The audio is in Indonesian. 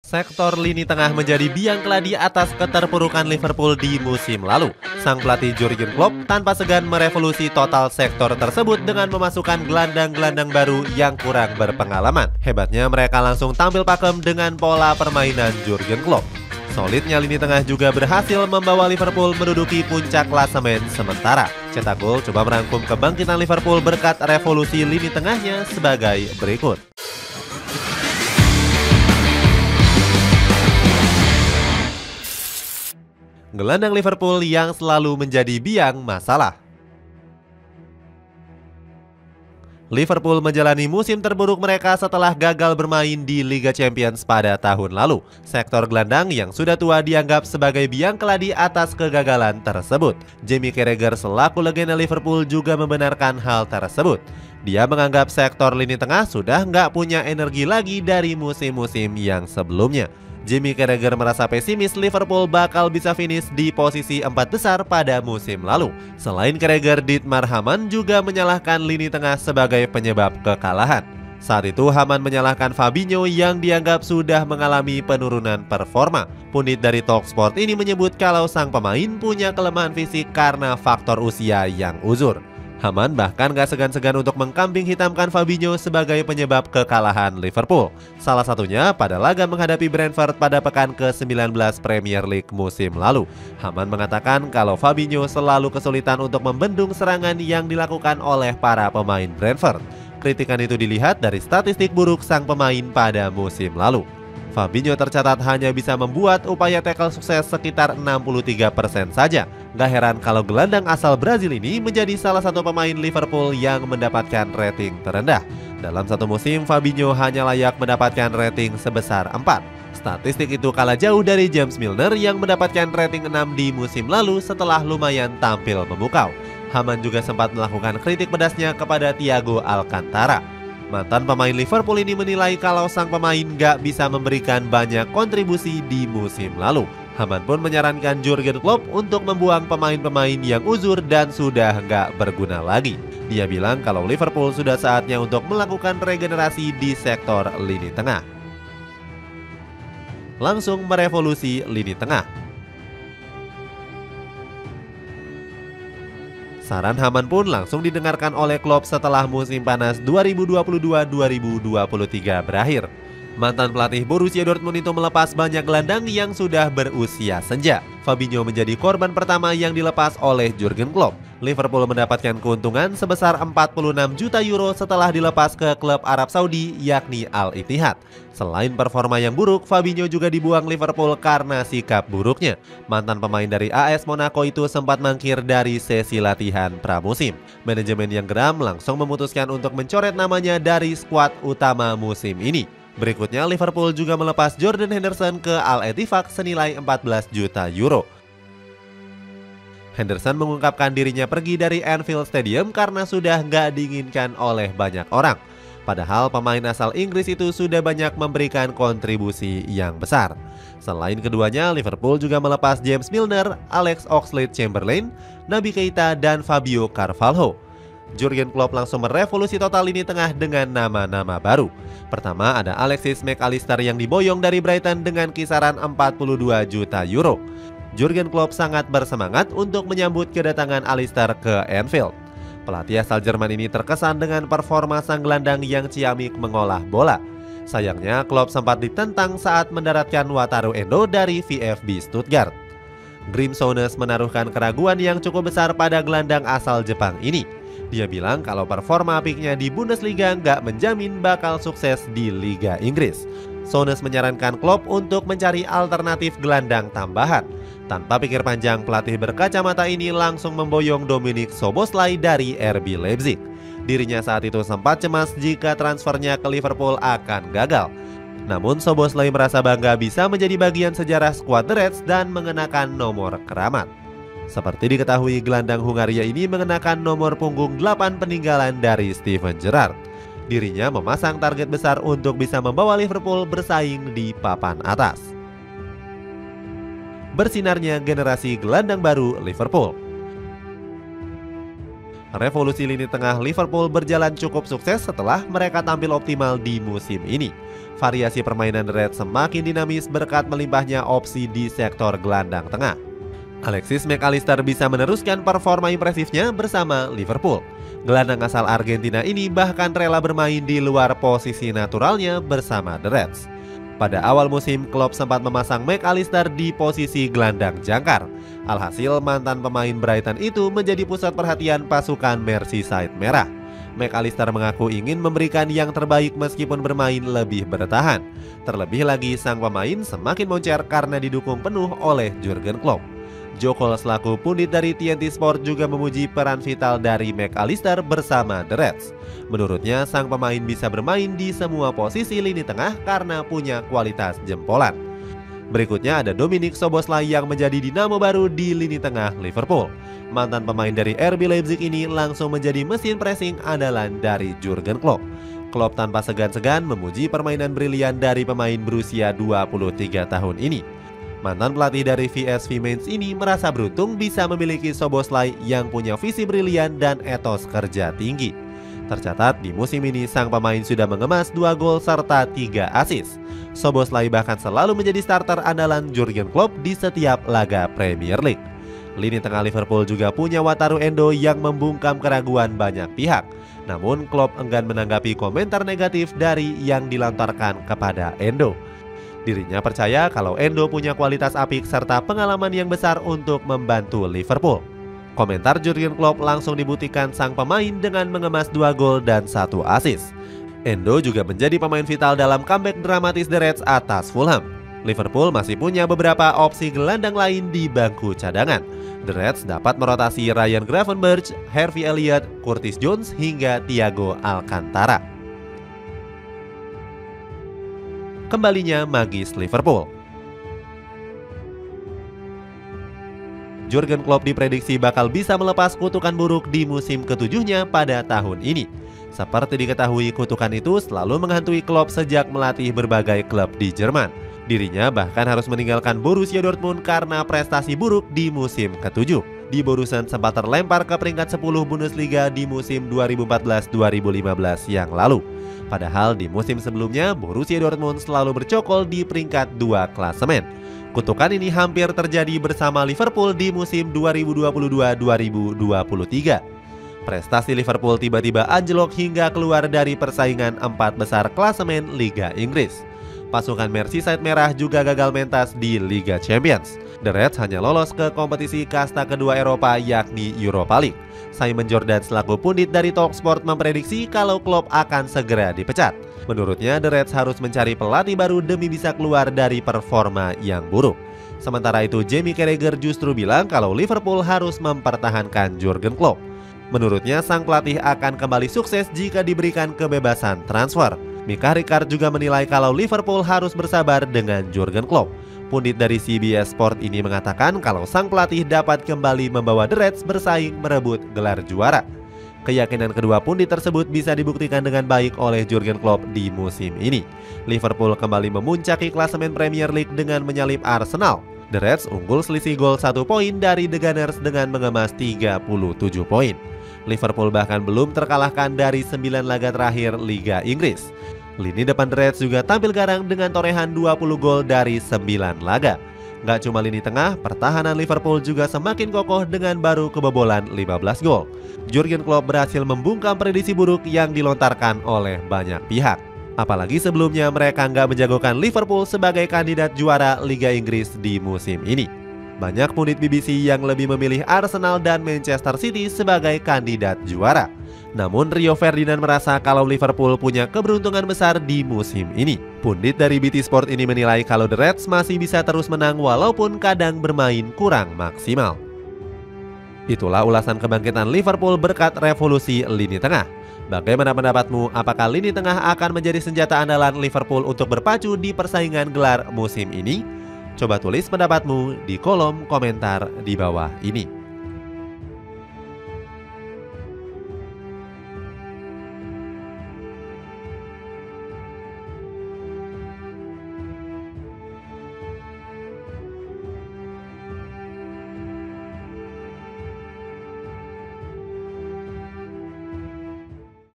Sektor lini tengah menjadi biang keladi atas keterpurukan Liverpool di musim lalu. Sang pelatih Jurgen Klopp tanpa segan merevolusi total sektor tersebut dengan memasukkan gelandang-gelandang baru yang kurang berpengalaman. Hebatnya mereka langsung tampil pakem dengan pola permainan Jurgen Klopp. Solidnya lini tengah juga berhasil membawa Liverpool menduduki puncak klasemen sementara. Cetak Gol coba merangkum kebangkitan Liverpool berkat revolusi lini tengahnya sebagai berikut. Gelandang Liverpool yang selalu menjadi biang masalah. Liverpool menjalani musim terburuk mereka setelah gagal bermain di Liga Champions pada tahun lalu. Sektor gelandang yang sudah tua dianggap sebagai biang keladi atas kegagalan tersebut. Jamie Carragher selaku legenda Liverpool juga membenarkan hal tersebut. Dia menganggap sektor lini tengah sudah nggak punya energi lagi dari musim-musim yang sebelumnya. Jamie Carragher merasa pesimis Liverpool bakal bisa finish di posisi 4 besar pada musim lalu. Selain Carragher, Dietmar Hamann juga menyalahkan lini tengah sebagai penyebab kekalahan. Saat itu Hamann menyalahkan Fabinho yang dianggap sudah mengalami penurunan performa. Pundit dari Talksport ini menyebut kalau sang pemain punya kelemahan fisik karena faktor usia yang uzur. Hamann bahkan gak segan-segan untuk mengkambing hitamkan Fabinho sebagai penyebab kekalahan Liverpool. Salah satunya pada laga menghadapi Brentford pada pekan ke-19 Premier League musim lalu. Hamann mengatakan kalau Fabinho selalu kesulitan untuk membendung serangan yang dilakukan oleh para pemain Brentford. Kritikan itu dilihat dari statistik buruk sang pemain pada musim lalu. Fabinho tercatat hanya bisa membuat upaya tackle sukses sekitar 63% saja. Gak heran kalau gelandang asal Brazil ini menjadi salah satu pemain Liverpool yang mendapatkan rating terendah. Dalam satu musim, Fabinho hanya layak mendapatkan rating sebesar 4. Statistik itu kalah jauh dari James Milner yang mendapatkan rating 6 di musim lalu setelah lumayan tampil memukau. Hamann juga sempat melakukan kritik pedasnya kepada Thiago Alcantara. Mantan pemain Liverpool ini menilai kalau sang pemain gak bisa memberikan banyak kontribusi di musim lalu. Hamann pun menyarankan Jurgen Klopp untuk membuang pemain-pemain yang uzur dan sudah gak berguna lagi. Dia bilang kalau Liverpool sudah saatnya untuk melakukan regenerasi di sektor lini tengah. Langsung merevolusi lini tengah. Saran Hamann pun langsung didengarkan oleh Klopp setelah musim panas 2022-2023 berakhir. Mantan pelatih Borussia Dortmund itu melepas banyak gelandang yang sudah berusia senja. Fabinho menjadi korban pertama yang dilepas oleh Jurgen Klopp. Liverpool mendapatkan keuntungan sebesar 46 juta euro setelah dilepas ke klub Arab Saudi yakni Al Ittihad. Selain performa yang buruk, Fabinho juga dibuang Liverpool karena sikap buruknya. Mantan pemain dari AS Monaco itu sempat mangkir dari sesi latihan pramusim. Manajemen yang geram langsung memutuskan untuk mencoret namanya dari skuad utama musim ini. Berikutnya Liverpool juga melepas Jordan Henderson ke Al Ettifaq senilai 14 juta euro. Henderson mengungkapkan dirinya pergi dari Anfield Stadium karena sudah gak diinginkan oleh banyak orang. Padahal pemain asal Inggris itu sudah banyak memberikan kontribusi yang besar. Selain keduanya, Liverpool juga melepas James Milner, Alex Oxlade-Chamberlain, Naby Keita, dan Fabio Carvalho. Jurgen Klopp langsung merevolusi total lini tengah dengan nama-nama baru. Pertama ada Alexis Mac Allister yang diboyong dari Brighton dengan kisaran 42 juta euro. Jurgen Klopp sangat bersemangat untuk menyambut kedatangan Allister ke Anfield. Pelatih asal Jerman ini terkesan dengan performa sang gelandang yang ciamik mengolah bola. Sayangnya Klopp sempat ditentang saat mendaratkan Wataru Endo dari VfB Stuttgart. Graeme Souness menaruhkan keraguan yang cukup besar pada gelandang asal Jepang ini. Dia bilang kalau performa apiknya di Bundesliga nggak menjamin bakal sukses di Liga Inggris. Souness menyarankan Klopp untuk mencari alternatif gelandang tambahan. Tanpa pikir panjang, pelatih berkacamata ini langsung memboyong Dominik Szoboszlai dari RB Leipzig. Dirinya saat itu sempat cemas jika transfernya ke Liverpool akan gagal. Namun Szoboszlai merasa bangga bisa menjadi bagian sejarah skuad The Reds dan mengenakan nomor keramat. Seperti diketahui, gelandang Hungaria ini mengenakan nomor punggung 8 peninggalan dari Steven Gerrard. Dirinya memasang target besar untuk bisa membawa Liverpool bersaing di papan atas. Bersinarnya generasi gelandang baru Liverpool. Revolusi lini tengah Liverpool berjalan cukup sukses setelah mereka tampil optimal di musim ini. Variasi permainan The Reds semakin dinamis berkat melimpahnya opsi di sektor gelandang tengah. Alexis Mac Allister bisa meneruskan performa impresifnya bersama Liverpool. Gelandang asal Argentina ini bahkan rela bermain di luar posisi naturalnya bersama The Reds. Pada awal musim, Klopp sempat memasang Mac Allister di posisi gelandang jangkar. Alhasil, mantan pemain Brighton itu menjadi pusat perhatian pasukan Merseyside Merah. Mac Allister mengaku ingin memberikan yang terbaik meskipun bermain lebih bertahan. Terlebih lagi, sang pemain semakin moncer karena didukung penuh oleh Jurgen Klopp. Joe Cole selaku pundit dari TNT Sport juga memuji peran vital dari Mac Allister bersama The Reds. Menurutnya, sang pemain bisa bermain di semua posisi lini tengah karena punya kualitas jempolan. Berikutnya ada Dominik Szoboszlai yang menjadi dinamo baru di lini tengah Liverpool. Mantan pemain dari RB Leipzig ini langsung menjadi mesin pressing andalan dari Jurgen Klopp. Klopp tanpa segan-segan memuji permainan brilian dari pemain berusia 23 tahun ini. Mantan pelatih dari VSV Mainz ini merasa beruntung bisa memiliki Szoboszlai yang punya visi brilian dan etos kerja tinggi. Tercatat di musim ini sang pemain sudah mengemas 2 gol serta 3 assist. Szoboszlai bahkan selalu menjadi starter andalan Jurgen Klopp di setiap laga Premier League. Lini tengah Liverpool juga punya Wataru Endo yang membungkam keraguan banyak pihak. Namun Klopp enggan menanggapi komentar negatif dari yang dilontarkan kepada Endo. Dirinya percaya kalau Endo punya kualitas apik serta pengalaman yang besar untuk membantu Liverpool. Komentar Jurgen Klopp langsung dibuktikan sang pemain dengan mengemas 2 gol dan 1 assist. Endo juga menjadi pemain vital dalam comeback dramatis The Reds atas Fulham. Liverpool masih punya beberapa opsi gelandang lain di bangku cadangan. The Reds dapat merotasi Ryan Gravenberch, Harvey Elliott, Curtis Jones hingga Thiago Alcantara. Kembalinya magis Liverpool. Jurgen Klopp diprediksi bakal bisa melepas kutukan buruk di musim ketujuhnya pada tahun ini. Seperti diketahui, kutukan itu selalu menghantui Klopp sejak melatih berbagai klub di Jerman. Dirinya bahkan harus meninggalkan Borussia Dortmund karena prestasi buruk di musim ketujuh. Di Borussen sempat terlempar ke peringkat 10 Bundesliga di musim 2014-2015 yang lalu. Padahal di musim sebelumnya Borussia Dortmund selalu bercokol di peringkat 2 klasemen. Kutukan ini hampir terjadi bersama Liverpool di musim 2022-2023. Prestasi Liverpool tiba-tiba anjlok hingga keluar dari persaingan 4 besar klasemen Liga Inggris. Pasukan Merseyside Merah juga gagal mentas di Liga Champions. The Reds hanya lolos ke kompetisi kasta kedua Eropa yakni Europa League. Simon Jordan selaku pundit dari Talksport memprediksi kalau Klopp akan segera dipecat. Menurutnya The Reds harus mencari pelatih baru demi bisa keluar dari performa yang buruk. Sementara itu Jamie Carragher justru bilang kalau Liverpool harus mempertahankan Jurgen Klopp. Menurutnya sang pelatih akan kembali sukses jika diberikan kebebasan transfer. Mika Ricard juga menilai kalau Liverpool harus bersabar dengan Jurgen Klopp. Pundit dari CBS Sport ini mengatakan kalau sang pelatih dapat kembali membawa The Reds bersaing merebut gelar juara. Keyakinan kedua pundit tersebut bisa dibuktikan dengan baik oleh Jurgen Klopp di musim ini. Liverpool kembali memuncaki klasemen Premier League dengan menyalip Arsenal. The Reds unggul selisih gol 1 poin dari The Gunners dengan mengemas 37 poin. Liverpool bahkan belum terkalahkan dari 9 laga terakhir Liga Inggris. Lini depan The Reds juga tampil garang dengan torehan 20 gol dari 9 laga. Gak cuma lini tengah, pertahanan Liverpool juga semakin kokoh dengan baru kebobolan 15 gol. Jurgen Klopp berhasil membungkam prediksi buruk yang dilontarkan oleh banyak pihak. Apalagi sebelumnya mereka nggak menjagokan Liverpool sebagai kandidat juara Liga Inggris di musim ini. Banyak pundit BBC yang lebih memilih Arsenal dan Manchester City sebagai kandidat juara. Namun Rio Ferdinand merasa kalau Liverpool punya keberuntungan besar di musim ini. Pundit dari BT Sport ini menilai kalau The Reds masih bisa terus menang walaupun kadang bermain kurang maksimal. Itulah ulasan kebangkitan Liverpool berkat revolusi lini tengah. Bagaimana pendapatmu? Apakah lini tengah akan menjadi senjata andalan Liverpool untuk berpacu di persaingan gelar musim ini? Coba tulis pendapatmu di kolom komentar di bawah ini.